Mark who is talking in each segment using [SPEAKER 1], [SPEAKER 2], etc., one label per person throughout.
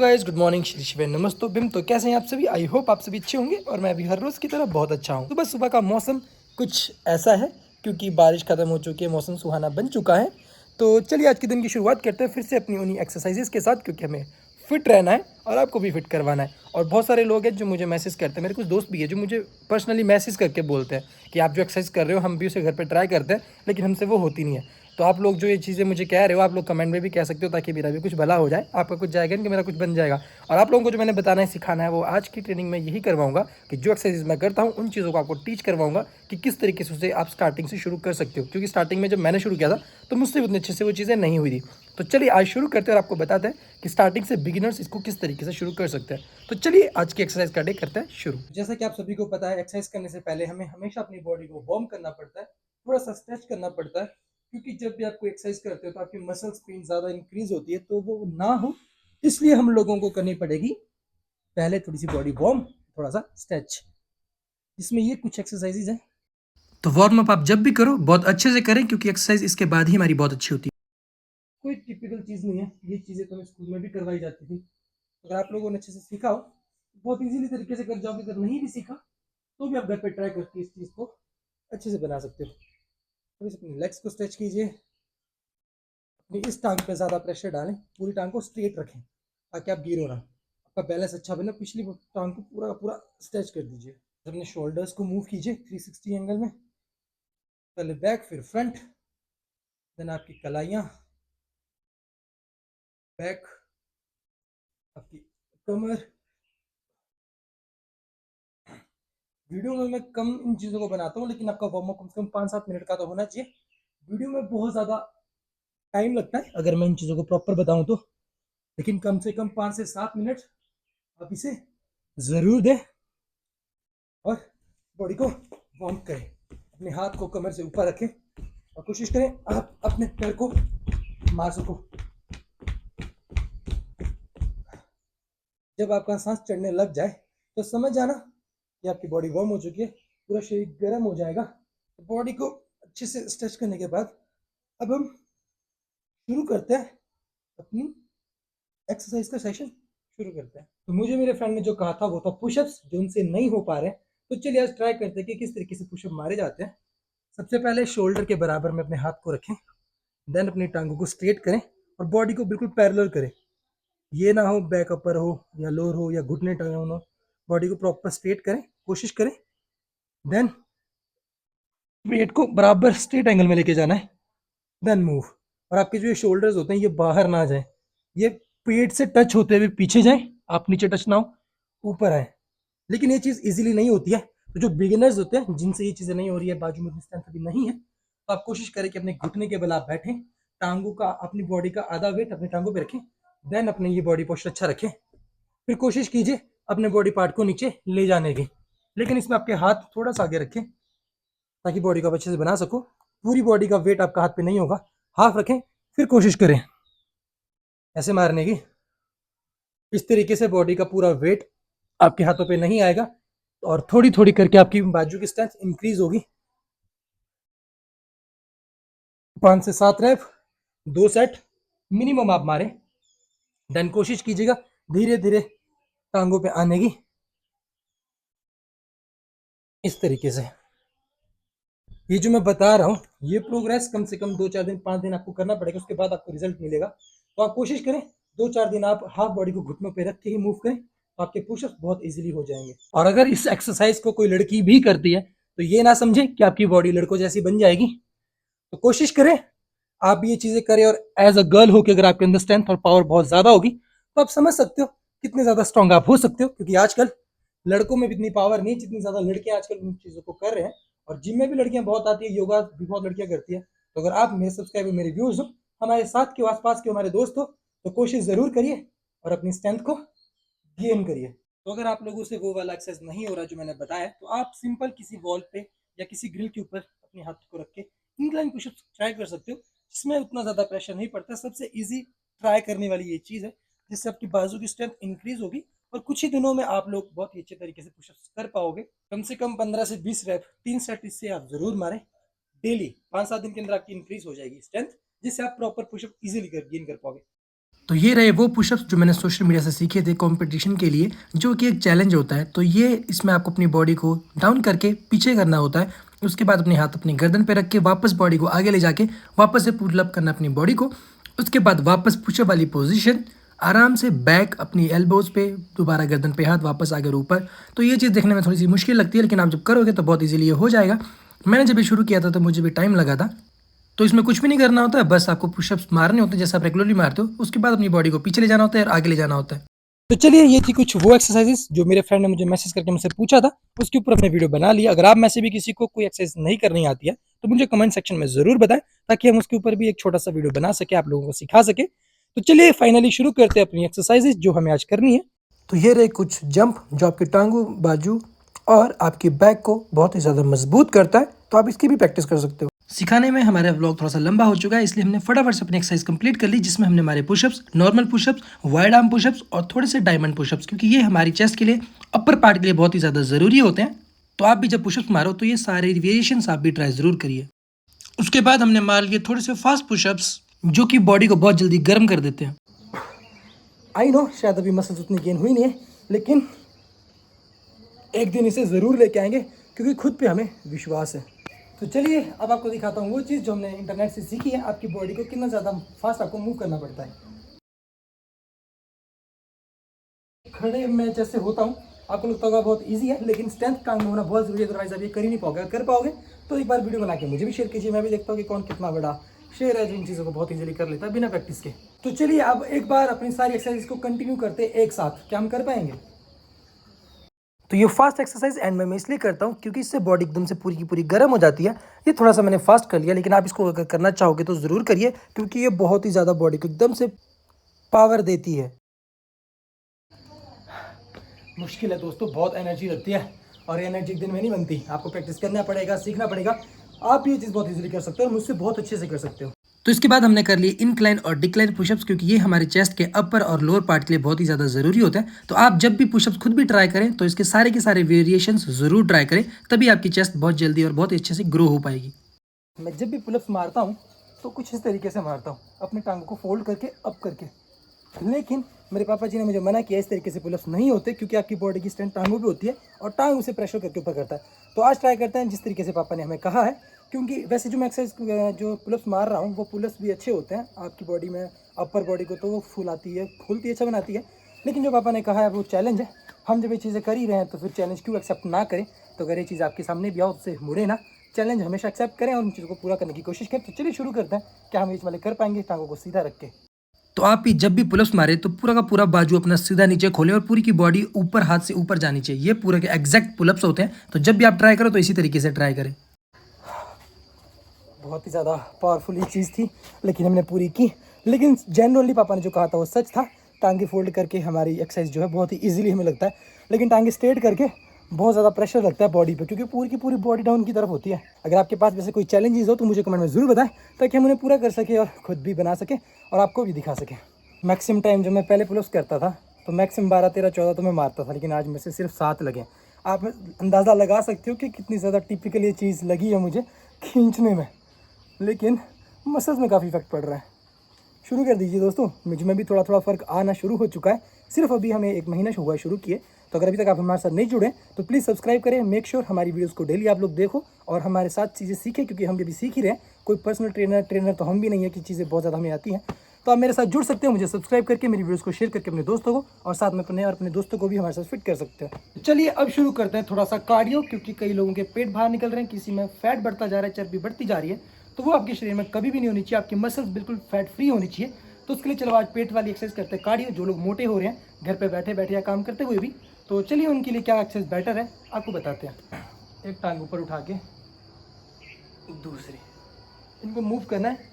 [SPEAKER 1] Guys good morning Shri Shiv नमस्तो बिम। तो कैसे हैं आप सभी? आई होप आप सभी अच्छे होंगे और मैं भी हर रोज़ की तरह बहुत अच्छा हूं। सुबह सुबह का मौसम कुछ ऐसा है क्योंकि बारिश खत्म हो चुकी है, मौसम सुहाना बन चुका है। तो चलिए आज के दिन की शुरुआत करते हैं फिर से अपनी उन्हीं एक्सरसाइजेस के साथ, क्योंकि हमें फिट रहना है और आपको भी फिट करवाना है। और बहुत सारे लोग हैं जो मुझे मैसेज करते हैं, मेरे कुछ दोस्त भी है जो मुझे पर्सनली मैसेज करके बोलते हैं कि आप जो एक्सरसाइज कर रहे हो हम भी उसे घर पर ट्राई करते हैं, लेकिन हमसे वो होती नहीं है। तो आप लोग जो ये चीज़ें मुझे कह रहे हो, आप लोग कमेंट में भी कह सकते हो ताकि मेरा भी कुछ भला हो जाए। आपका कुछ जाएगा नहीं कि मेरा कुछ बन जाएगा। और आप लोगों को जो मैंने बताना है, सिखाना है, वो आज की ट्रेनिंग में यही करवाऊंगा कि जो एक्सरसाइज मैं करता हूँ उन चीज़ों को आपको टीच करवाऊंगा कि किस तरीके से उसे आप स्टार्टिंग से शुरू कर सकते हो। क्योंकि स्टार्टिंग में जब मैंने शुरू किया था तो मुझसे उतने अच्छे से वो चीज़ें नहीं हुई थी। तो चलिए आज शुरू करते हैं और आपको बताते हैं कि स्टार्टिंग से बिगिनर्स इसको किस तरीके से शुरू कर सकते हैं। तो चलिए आज की एक्सरसाइज का डे करते हैं शुरू। जैसा कि आप सभी को पता है, एक्सरसाइज करने से पहले हमें हमेशा अपनी बॉडी को वार्म करना पड़ता है, थोड़ा सा स्ट्रेच करना पड़ता है। क्योंकि जब भी आप कोई एक्सरसाइज करते हो तो आपकी मसल स्ट्रेन ज़्यादा इंक्रीज होती है, तो वो ना हो इसलिए हम लोगों को करनी पड़ेगी पहले थोड़ी सी बॉडी वार्म, थोड़ा सा स्ट्रेच। इसमें ये कुछ एक्सरसाइजेज हैं। तो वार्म अप आप जब भी करो बहुत अच्छे से करें, क्योंकि एक्सरसाइज इसके बाद ही हमारी बहुत अच्छी होती है। कोई टिपिकल चीज़ नहीं है, ये चीज़ें तो स्कूल में भी करवाई जाती थी। अगर आप लोगों ने अच्छे से सीखा हो बहुत इजीली तरीके से कर जाओगे। अगर नहीं भी सीखा तो भी आप घर पे ट्राई करके इस चीज़ को अच्छे से बना सकते हो। तो इस अपनी लेग्स को स्ट्रेच कीजिए, अपनी इस टांग पे ज़्यादा प्रेशर डालें, पूरी टांग को स्ट्रेट रखें ताकि आप गिरो ना, आपका बैलेंस अच्छा बने। पिछली टांग को पूरा पूरा स्ट्रेच कर दीजिए। अपने शोल्डर्स को मूव कीजिए 360 एंगल में, पहले बैक फिर फ्रंट, देन आपकी कलाइयाँ, बैक, आपकी कमर। वीडियो में मैं कम इन चीज़ों को बनाता हूँ, लेकिन आपका वार्म अप कम से कम 5-7 मिनट का तो होना चाहिए। वीडियो में बहुत ज़्यादा टाइम लगता है अगर मैं इन चीज़ों को प्रॉपर बताऊँ तो, लेकिन कम से कम 5 से 7 मिनट आप इसे ज़रूर दें और बॉडी को वार्म करें। अपने हाथ को कमर से ऊपर रखें और कोशिश करें आप अपने पैर को मार सको। जब आपका सांस चढ़ने लग जाए तो समझ जाना कि आपकी बॉडी वार्म हो चुकी है, पूरा शरीर गर्म हो जाएगा। तो बॉडी को अच्छे से स्ट्रेच करने के बाद अब हम शुरू करते हैं अपनी एक्सरसाइज का सेशन शुरू करते हैं। तो मुझे मेरे फ्रेंड ने जो कहा था वो था पुशअप्स, जो उनसे नहीं हो पा रहे हैं। तो चलिए आज ट्राई करते हैं कि किस तरीके से पुशअप मारे जाते हैं। सबसे पहले शोल्डर के बराबर में अपने हाथ को रखें, देन अपनी टांगों को स्ट्रेट करें और बॉडी को बिल्कुल पैरेलल करें। ये ना हो बैक अपर हो या लोअर हो या घुटने टाउन हो, बॉडी को प्रॉपर स्ट्रेट करें, कोशिश करें। देन वेट को बराबर स्ट्रेट एंगल में लेके जाना है, देन मूव। और आपके जो ये शोल्डर्स होते हैं ये बाहर ना जाए, ये पेट से टच होते हुए पीछे जाए, आप नीचे टच ना हो, ऊपर आए। लेकिन ये चीज़ इजीली नहीं होती है। तो जो बिगिनर्स होते हैं जिनसे ये चीज़ें नहीं हो रही है, बाजू में स्ट्रेंथ अभी नहीं है, तो आप कोशिश करें कि अपने घुटने के बल आप बैठें, टांगों का अपनी बॉडी का आधा वेट अपनी टांगों पे रखें, देन अपने ये बॉडी पोस्चर अच्छा रखें। फिर कोशिश कीजिए अपने बॉडी पार्ट को नीचे ले जाने की, लेकिन इसमें आपके हाथ थोड़ा सा आगे रखें ताकि बॉडी को आप अच्छे से बना सको। पूरी बॉडी का वेट आपका हाथ पे नहीं होगा, हाफ रखें। फिर कोशिश करें ऐसे मारने की, इस तरीके से बॉडी का पूरा वेट आपके हाथों पे नहीं आएगा और थोड़ी थोड़ी करके आपकी बाजू की स्ट्रेंथ इंक्रीज होगी। 5 से 7 रैप, 2 सेट मिनिमम आप मारें। देन कोशिश कीजिएगा धीरे धीरे टांगों पे आने की, इस तरीके से। ये जो मैं बता रहा हूँ ये प्रोग्रेस कम से कम 2-4 दिन 5 दिन आपको करना पड़ेगा, उसके बाद आपको रिजल्ट मिलेगा। तो आप कोशिश करें 2-4 दिन आप हाफ बॉडी को घुटनों पे रख के ही मूव करें, तो आपके पुशअप्स बहुत इजीली हो जाएंगे। और अगर इस एक्सरसाइज को कोई लड़की भी करती है तो ये ना समझे कि आपकी बॉडी लड़कों जैसी बन जाएगी। तो कोशिश करें आप ये चीजें करें, और एज अ गर्ल हो कि अगर आपके अंदर स्ट्रेंथ और पावर बहुत ज्यादा होगी तो आप समझ सकते हो कितने ज्यादा स्ट्रांग आप हो सकते हो। क्योंकि आजकल लड़कों में भी इतनी पावर नहीं जितनी ज्यादा लड़कियां आजकल उन चीजों को कर रहे हैं। और जिम में भी लड़कियां बहुत आती है, योगा भी बहुत लड़कियां करती है। तो अगर आप मेरे सब्सक्राइबर, मेरे व्यूअर्स हो, हमारे साथ के आसपास के हमारे दोस्त हो, तो कोशिश जरूर करिए और अपनी स्ट्रेंथ को गेन करिए। तो अगर आप लोगों से वो वाला एक्सरसाइज नहीं हो रहा जो मैंने बताया, तो आप सिंपल किसी वॉल पे या किसी ग्रिल के ऊपर अपने हाथ को रख के इंक्लाइन पुशअप्स ट्राई कर सकते हो, जिसमें उतना ज़्यादा प्रेशर नहीं पड़ता। सबसे इजी ट्राई करने वाली ये चीज़ है, जिससे आपकी बाजू की स्ट्रेंथ इंक्रीज होगी और कुछ ही दिनों में आप लोग बहुत ही अच्छे तरीके से पुशअप्स कर पाओगे। कम से कम 15 से 20 रैप, 3 सेट इससे आप जरूर मारें डेली। 5-7 दिन के अंदर आपकी इंक्रीज हो जाएगी स्ट्रेंथ, जिससे आप प्रॉपर पुशअप इजीली गेन कर पाओगे। तो ये रहे वो पुशअप्स जो मैंने सोशल मीडिया से सीखे थे कंपटीशन के लिए, जो कि एक चैलेंज होता है। तो ये इसमें आपको अपनी बॉडी को डाउन करके पीछे करना होता है। उसके बाद अपने हाथ अपनी गर्दन पे रख के वापस बॉडी को आगे ले जाके वापस से पुल अप करना अपनी बॉडी को। उसके बाद वापस पुशअप वाली पोजीशन, आराम से बैक अपनी एल्बोज पे, दोबारा गर्दन पे हाथ, वापस आगे और ऊपर। तो ये चीज़ देखने में थोड़ी सी मुश्किल लगती है, लेकिन आप जब करोगे तो बहुत ईजिली ये हो जाएगा। मैंने जब ये शुरू किया था तो मुझे भी टाइम लगा था। तो इसमें कुछ भी नहीं करना होता है, बस आपको पुशअप्स मारने होते हैं जैसे आप रेगुलरली मारते हो। उसके बाद अपनी बॉडी को पीछे ले जाना होता है और आगे ले जाना होता है। तो चलिए, ये थी कुछ वो एक्सरसाइजेस जो मेरे फ्रेंड ने मुझे मैसेज करके मुझसे पूछा था, उसके ऊपर अपने वीडियो बना लिया। अगर आप में से भी किसी को कोई एक्सरसाइज नहीं करनी आती है तो मुझे कमेंट सेक्शन में ज़रूर बताएं, ताकि हम उसके ऊपर भी एक छोटा सा वीडियो बना सके, आप लोगों को सिखा सके। तो चलिए फाइनली शुरू करते हैं अपनी एक्सरसाइजेज जो हमें आज करनी है। तो ये रहे कुछ जंप जो आपकी टांगों, बाजू और आपकी बैक को बहुत ही ज़्यादा मजबूत करता है। तो आप इसकी भी प्रैक्टिस कर सकते हो। सिखाने में हमारा व्लॉग थोड़ा सा लंबा हो चुका है, इसलिए हमने फटाफट से अपनी एक्सरसाइज कंप्लीट कर ली, जिसमें हमने हमारे pushups, normal pushups, wide arm pushups और थोड़े से डायमंड पुशअप्स, क्योंकि ये हमारी चेस्ट के लिए, अपर पार्ट के लिए बहुत ही ज़्यादा ज़रूरी होते हैं। तो आप भी जब पुशअप्स मारो तो ये सारे वेरिएशंस आप भी ट्राई ज़रूर करिए। उसके बाद हमने मार लिए थोड़े से फास्ट पुशअप्स, जो कि बॉडी को बहुत जल्दी गर्म कर देते हैं। आई नो शायद अभी मसल्स उतनी गेन हुई नहीं है, लेकिन एक दिन इसे ज़रूर लेके आएंगे, क्योंकि खुद पे हमें विश्वास है। तो चलिए अब आपको दिखाता हूँ वो चीज़ जो हमने इंटरनेट से सीखी है, आपकी बॉडी को कितना ज़्यादा फास्ट आपको मूव करना पड़ता है। खड़े मैं जैसे होता हूँ, आपको लगता होगा बहुत इजी है, लेकिन स्ट्रेंथ टांग में होना बहुत ज़रूरी है, अदरवाइज आप ये कर ही नहीं पाओगे। अगर कर पाओगे तो एक बार वीडियो बना के मुझे भी शेयर कीजिए, मैं भी देखता हूँ कि कौन कितना बड़ा शेयर है जो इन चीज़ों को बहुत ईजिली कर लेता है बिना प्रैक्टिस के। तो चलिए अब एक बार अपनी सारी एक्सरसाइज को कंटिन्यू करते एक साथ, क्या हम कर पाएंगे? तो ये फास्ट एक्सरसाइज एंड में मैं इसलिए करता हूँ क्योंकि इससे बॉडी एकदम से पूरी की पूरी गर्म हो जाती है। ये थोड़ा सा मैंने फास्ट कर लिया, लेकिन आप इसको अगर करना चाहोगे तो ज़रूर करिए, क्योंकि ये बहुत ही ज़्यादा बॉडी को एकदम से पावर देती है। मुश्किल है दोस्तों, बहुत एनर्जी लगती है, और ये एनर्जी एक दिन में नहीं बनती, आपको प्रैक्टिस करना पड़ेगा, सीखना पड़ेगा। आप ये चीज़ बहुत ईजिली कर सकते हो और मुझसे बहुत अच्छे से कर सकते हो। तो इसके बाद हमने कर लिए इंक्लाइन और डिक्लाइन पुशअप्स, क्योंकि ये हमारे चेस्ट के अपर और लोअर पार्ट के लिए बहुत ही ज़्यादा ज़रूरी होता है। तो आप जब भी पुशअप्स खुद भी ट्राई करें तो इसके सारे के सारे वेरिएशंस ज़रूर ट्राई करें, तभी आपकी चेस्ट बहुत जल्दी और बहुत अच्छे से ग्रो हो पाएगी। मैं जब भी पुलअप्स मारता हूँ तो कुछ इस तरीके से मारता हूँ, अपनी टांगों को फोल्ड करके अप करके। लेकिन मेरे पापा जी ने मुझे मना किया, इस तरीके से पुलअप्स नहीं होते, क्योंकि आपकी बॉडी की स्ट्रेंथ टांगों पे होती है और टांग उसे प्रेशर करके ऊपर करता है। तो आज ट्राई करते हैं जिस तरीके से पापा ने हमें कहा है, क्योंकि वैसे जो मैं एक्सरसाइज जो पुलअप्स मार रहा हूँ वो पुलअप्स भी अच्छे होते हैं आपकी बॉडी में, अपर बॉडी को तो वो फुलाती है, खुलती है, अच्छा बनाती है। लेकिन जो पापा ने कहा है वो चैलेंज है, हम जब ये चीज़ें कर ही रहे हैं तो फिर चैलेंज क्यों एक्सेप्ट ना करें। तो अगर ये चीज़ आपके सामने भी आओ उससे मुड़े ना, चैलेंज हमेशा एक्सेप्ट करें और उन चीज़ों को पूरा करने की कोशिश करें। तो चलिए शुरू करते हैं, क्या हम इस वाले कर पाएंगे टांगों को सीधा रख के। तो आप भी जब भी पुलअप्स मारे तो पूरा का पूरा बाजू अपना सीधा नीचे खोलें और पूरी की बॉडी ऊपर, हाथ से ऊपर जानी चाहिए। ये पूरे के एग्जैक्ट पुलअप्स होते हैं। तो जब भी आप ट्राई करो तो इसी तरीके से ट्राई करें। बहुत ही ज़्यादा पावरफुल ये चीज़ थी, लेकिन हमने पूरी की। लेकिन जनरली पापा ने जो कहा था वो सच था, टांगे फोल्ड करके हमारी एक्सरसाइज जो है बहुत ही ईजिली हमें लगता है, लेकिन टांगे स्ट्रेट करके बहुत ज़्यादा प्रेशर लगता है बॉडी पे, क्योंकि पूरी की पूरी बॉडी डाउन की तरफ होती है। अगर आपके पास वैसे कोई चैलेंजेस हो तो मुझे कमेंट में ज़रूर बताएं, ताकि हम उन्हें पूरा कर सकें और खुद भी बना सकें और आपको भी दिखा सकें। मैक्सिमम टाइम जब मैं पहले पुलअप्स करता था तो मैक्सिमम 12, 13, 14 तो मैं मारता था, लेकिन आज में से सिर्फ 7 लगे। आप अंदाज़ा लगा सकते हो कि कितनी ज़्यादा टिपिकल ये चीज़ लगी है मुझे खींचने में, लेकिन मसल्स में काफ़ी इफेक्ट पड़ रहा है। शुरू कर दीजिए दोस्तों, मुझ में भी थोड़ा थोड़ा फ़र्क आना शुरू हो चुका है। सिर्फ अभी हमें 1 महीना हुआ है शुरू किए। तो अगर अभी तक आप हमारे साथ नहीं जुड़े तो प्लीज़ सब्सक्राइब करें, मेक श्योर हमारी वीडियोस को डेली आप लोग देखो और हमारे साथ चीज़ें सीखें, क्योंकि हम भी सीख ही रहे हैं। कोई पर्सनल ट्रेनर तो हम भी नहीं है कि चीज़ें बहुत ज़्यादा हमें आती हैं। तो आप मेरे साथ जुड़ सकते हो, मुझे सब्सक्राइब करके मेरी वीडियोस को शेयर करके अपने दोस्तों को, और साथ में अपने दोस्तों को भी हमारे साथ फिट कर सकते हो। चलिए अब शुरू करते हैं थोड़ा सा कार्डियो, क्योंकि कई लोगों के पेट बाहर निकल रहे हैं, किसी में फैट बढ़ता जा रहा है, चर्बी बढ़ती जा रही है। तो वो आपके शरीर में कभी भी नहीं होनी चाहिए, आपकी मसल्स बिल्कुल फैट फ्री होनी चाहिए। तो उसके लिए चलो आज पेट वाली एक्सरसाइज करते हैं, कार्डियो। जो लोग मोटे हो रहे हैं घर पे बैठे बैठे या काम करते हुए भी, तो चलिए उनके लिए क्या एक्सरसाइज बेटर है आपको बताते हैं। एक टांग ऊपर उठा के दूसरी, इनको मूव करना है।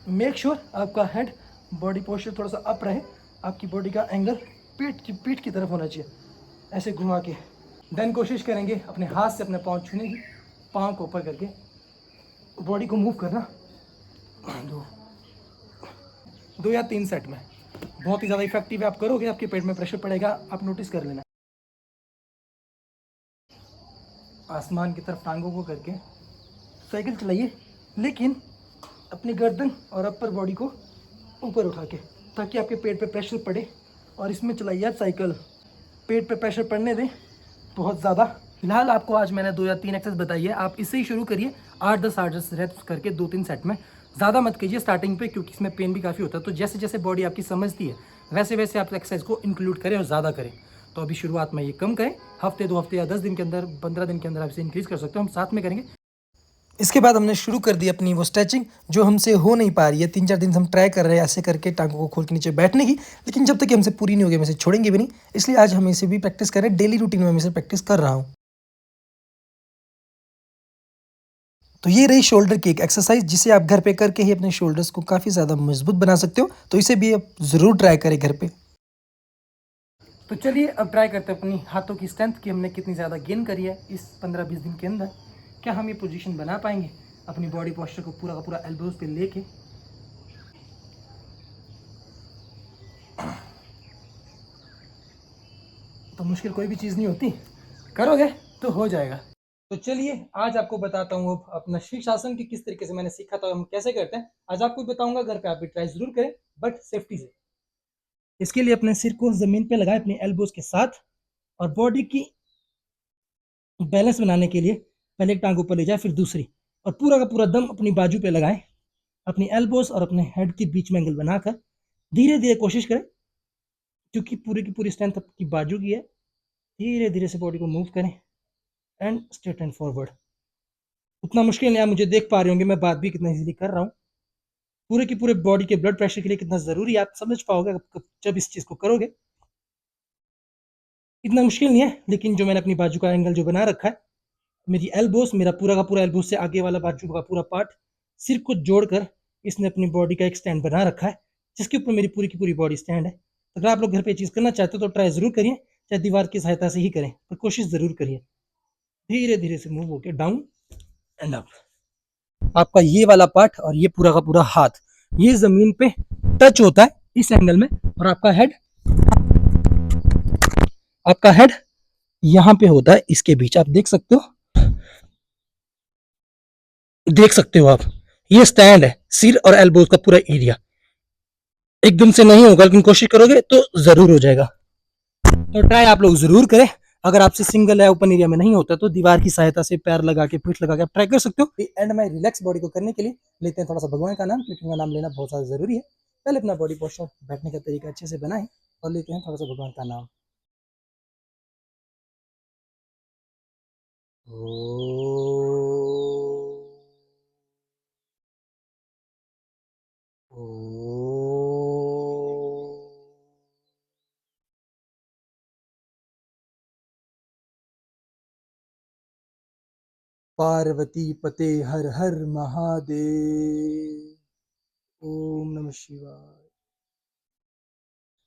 [SPEAKER 1] मेक श्योर आपका हेड बॉडी पोस्चर थोड़ा सा अप रहे, आपकी बॉडी का एंगल पीठ की तरफ होना चाहिए, ऐसे घुमा के। देन कोशिश करेंगे अपने हाथ से अपने पाँव छूने की, पाँव को ऊपर करके बॉडी को मूव करना। 2 या 3 सेट में बहुत ही ज़्यादा इफेक्टिव है। आप करोगे आपके पेट में प्रेशर पड़ेगा, आप नोटिस कर लेना। आसमान की तरफ टांगों को करके साइकिल चलाइए, लेकिन अपनी गर्दन और अपर बॉडी को ऊपर उठा के, ताकि आपके पेट पे प्रेशर पड़े। और इसमें चलाइए आप साइकिल, पेट पे प्रेशर पड़ने दें बहुत ज़्यादा। फिलहाल आपको आज मैंने 2 या 3 एक्सरसाइज बताई है, आप इससे ही शुरू करिए। 8-10 रेप्स करके 2-3 सेट में, ज़्यादा मत कीजिए स्टार्टिंग पे, क्योंकि इसमें पेन भी काफ़ी होता है। तो जैसे जैसे बॉडी आपकी समझती है वैसे वैसे आप एक्सरसाइज को इंक्लूड करें और ज़्यादा करें। तो अभी शुरुआत में ये कम करें, हफ्ते 2 हफ्ते या 10 दिन के अंदर, 15 दिन के अंदर आप इसे इंक्रीज़ कर सकते हो, हम साथ में करेंगे। इसके बाद हमने शुरू कर दी अपनी वो स्ट्रेचिंग जो हमसे हो नहीं पा रही है। 3-4 दिन से हम ट्राई कर रहे हैं ऐसे करके टांगों को खोल के नीचे बैठने की, लेकिन जब तक कि हमसे पूरी नहीं होगी हम इसे छोड़ेंगे भी नहीं। इसलिए आज हम इसे भी प्रैक्टिस करें, डेली रूटीन में मैं इसे प्रैक्टिस कर रहा हूँ। तो ये रही शोल्डर की एक एक्सरसाइज, जिसे आप घर पे करके ही अपने शोल्डर्स को काफ़ी ज़्यादा मजबूत बना सकते हो। तो इसे भी आप ज़रूर ट्राई करें घर पे। तो चलिए अब ट्राई करते हैं अपनी हाथों की स्ट्रेंथ कि हमने कितनी ज़्यादा गेन करी है इस 15-20 दिन के अंदर। क्या हम ये पोजीशन बना पाएंगे अपनी बॉडी पोस्चर को पूरा का पूरा एल्बोज पे लेके। तो मुश्किल कोई भी चीज़ नहीं होती, करोगे तो हो जाएगा। तो चलिए आज आपको बताता हूँ अपना शीर्षासन कि किस तरीके से मैंने सीखा था, हम कैसे करते हैं। आज आपको बताऊंगा, घर पे आप भी ट्राई जरूर करें बट सेफ्टी से। इसके लिए अपने सिर को जमीन पे लगाए अपने एल्बोज के साथ, और बॉडी की बैलेंस बनाने के लिए पहले एक टांग ऊपर ले जाए फिर दूसरी, और पूरा का पूरा दम अपनी बाजू पे लगाएं। अपनी एल्बोज और अपने हेड के बीच में एंगल बनाकर धीरे धीरे कोशिश करें, क्योंकि पूरी की पूरी स्ट्रेंथ आपकी बाजू की है। धीरे धीरे से बॉडी को मूव करें एंड स्ट्रेट एंड फॉरवर्ड। उतना मुश्किल नहीं, आप मुझे देख पा रहे होंगे मैं बात भी कितना इजीली कर रहा हूँ। पूरे की पूरे बॉडी के ब्लड प्रेशर के लिए कितना ज़रूरी है आप समझ पाओगे जब इस चीज़ को करोगे। इतना मुश्किल नहीं है, लेकिन जो मैंने अपनी बाजू का एंगल जो बना रखा है, मेरी एल्बोस, मेरा पूरा का पूरा एल्बोस से आगे वाला बाजू का पूरा पार्ट सिर को जोड़कर इसने अपनी बॉडी का एक स्टैंड बना रखा है, जिसके ऊपर मेरी पूरी की पूरी बॉडी स्टैंड है। अगर आप लोग घर पे चीज़ करना चाहते हो तो ट्राई ज़रूर करिए, चाहे दीवार की सहायता से ही करें, पर कोशिश ज़रूर करिए। धीरे धीरे से मूव होकर डाउन एंड अप। आपका ये वाला पार्ट और ये पूरा का पूरा हाथ ये जमीन पे टच होता है इस एंगल में, और आपका हेड यहाँ पे होता है इसके बीच। आप देख सकते हो आप, ये स्टैंड है सिर और एल्बोज का पूरा एरिया। एकदम से नहीं होगा, लेकिन कोशिश करोगे तो जरूर हो जाएगा। तो ट्राई आप लोग जरूर करें। अगर आपसे सिंगल या ओपन एरिया में नहीं होता तो दीवार की सहायता से पैर लगा के, पीठ लगा के आप ट्राई कर सकते हो। एंड में रिलैक्स बॉडी को करने के लिए लेते हैं थोड़ा सा भगवान का नाम, क्योंकि उनका नाम लेना बहुत ज्यादा जरूरी है। पहले अपना बॉडी पोस्चर, बैठने का तरीका अच्छे से बनाएं और लेते हैं थोड़ा सा भगवान का नाम। पार्वती पते हर हर महादेव। ओम नमः शिवाय।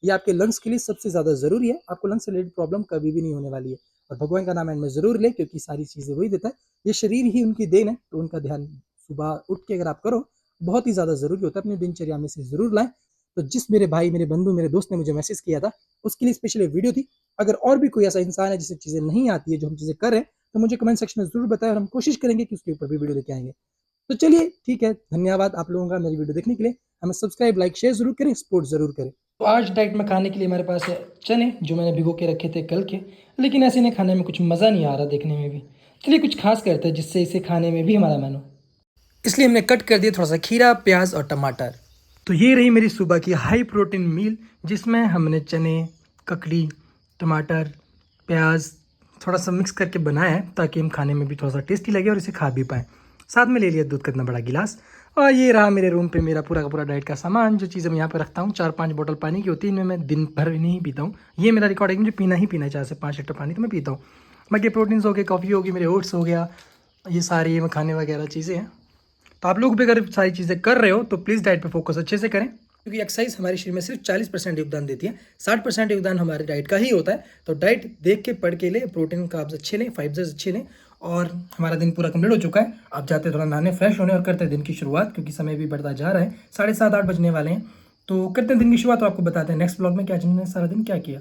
[SPEAKER 1] ये आपके लंग्स के लिए सबसे ज़्यादा ज़रूरी है, आपको लंग्स से रिलेटेड प्रॉब्लम कभी भी नहीं होने वाली है। और भगवान का नाम एंड में ज़रूर ले, क्योंकि सारी चीज़ें वही देता है। ये शरीर ही उनकी देन है, तो उनका ध्यान सुबह उठ के अगर आप करो बहुत ही ज़्यादा ज़रूरी होता है, अपनी दिनचर्या में से ज़रूर लाएं। तो जिस मेरे भाई, मेरे बंधु, मेरे दोस्त ने मुझे मैसेज किया था, उसके लिए स्पेशल वीडियो थी। अगर और भी कोई ऐसा इंसान है जिसे चीज़ें नहीं आती है, जो हम चीज़ें कर रहे हैं, तो मुझे कमेंट सेक्शन में ज़रूर बताएं, और हम कोशिश करेंगे कि उसके ऊपर भी वीडियो लेके आएंगे। तो चलिए ठीक है, धन्यवाद आप लोगों का मेरी वीडियो देखने के लिए। हमें सब्सक्राइब, लाइक, शेयर जरूर करें, सपोर्ट जरूर करें। तो आज डाइट में खाने के लिए हमारे पास है चने, जो मैंने भिगो के रखे थे कल के, लेकिन ऐसे इन्हें खाने में कुछ मज़ा नहीं आ रहा, देखने में भी। चलिए कुछ खास करते हैं जिससे इसे खाने में भी हमारा मन हो। इसलिए हमने कट कर दिया थोड़ा सा खीरा, प्याज और टमाटर। तो ये रही मेरी सुबह की हाई प्रोटीन मील, जिसमें हमने चने, ककड़ी, टमाटर, प्याज थोड़ा सा मिक्स करके बनाया है, ताकि हम खाने में भी थोड़ा सा टेस्टी लगे और इसे खा भी पाएँ। साथ में ले लिया दूध का इतना बड़ा गिलास। और ये रहा मेरे रूम पे मेरा पूरा का पूरा डाइट का सामान, जो चीज़ मैं यहाँ पे रखता हूँ। 4-5 बोतल पानी की होती है, इनमें मैं दिन भर नहीं पीता हूँ। ये मेरा रिकॉर्ड है कि मुझे पीना ही पीना है, 4 से 5 लीटर पानी तो मैं पीता हूँ। बाकी प्रोटीन्स हो गए, कॉफ़ी होगी, मेरे ओट्स हो गया, ये सारी मैं खाने वगैरह चीज़ें हैं। तो आप लोग भी अगर सारी चीज़ें कर रहे हो तो प्लीज़ डाइट पे फोकस अच्छे से करें, क्योंकि एक्सरसाइज हमारे शरीर में सिर्फ 40% योगदान देती है, 60% योगदान हमारे डाइट का ही होता है। तो डाइट देख के पढ़ के लें, प्रोटीन कार्ब्स अच्छे लें, फाइबर्स अच्छे लें। और हमारा दिन पूरा कंप्लीट हो चुका है, आप जाते थोड़ा नहाने, फ्रेश होने और करते हैं दिन की शुरुआत, क्योंकि समय भी बढ़ता जा रहा है, 7:30-8 बजने वाले हैं। तो करते हैं दिन की शुरुआत, तो आपको बताते हैं नेक्स्ट ब्लॉग में क्या चीज़ सारा दिन क्या किया।